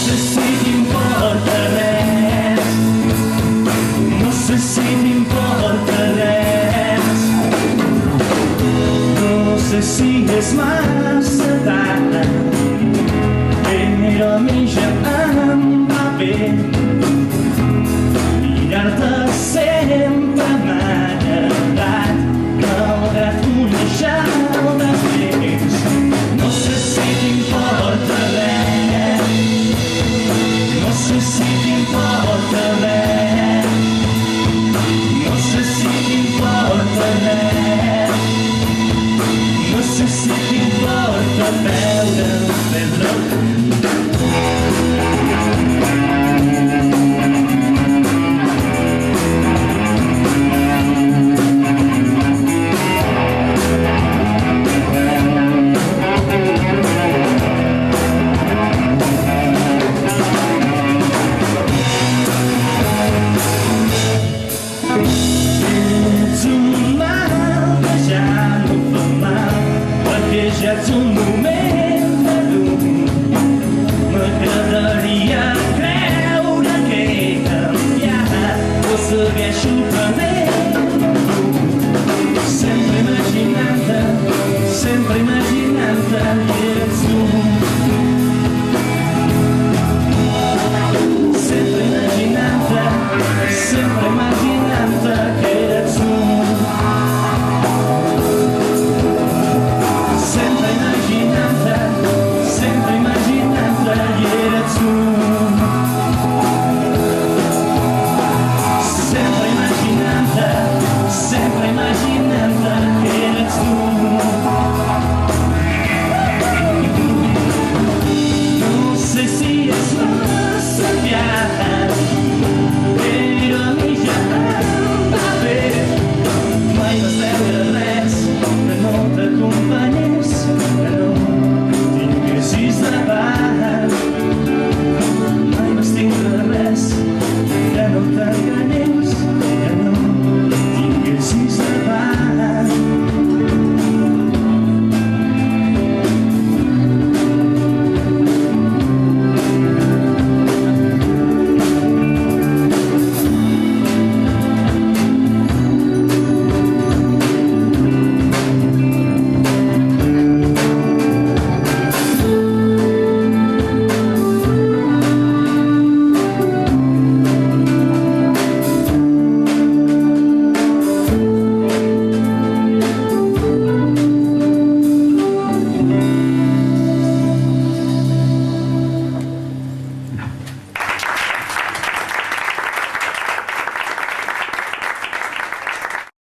sé si t'importa res, no sé si t'importa res, no sé si és massa tard, però a mi ja em va bé mirar-te sempre m'ha agradat, malgrat conèixer-te més. No sé si t'importa res, no sé si t'importa res, no sé si t'importa res, no sé si t'importa veure'm perdre. Ja ets un moment de llum, m'agradaria creure que he canviat, però segueixo prenent sempre imaginant-te que ets tu, sempre imaginant-te que ets tu. Sempre imaginant-te, que eres tu.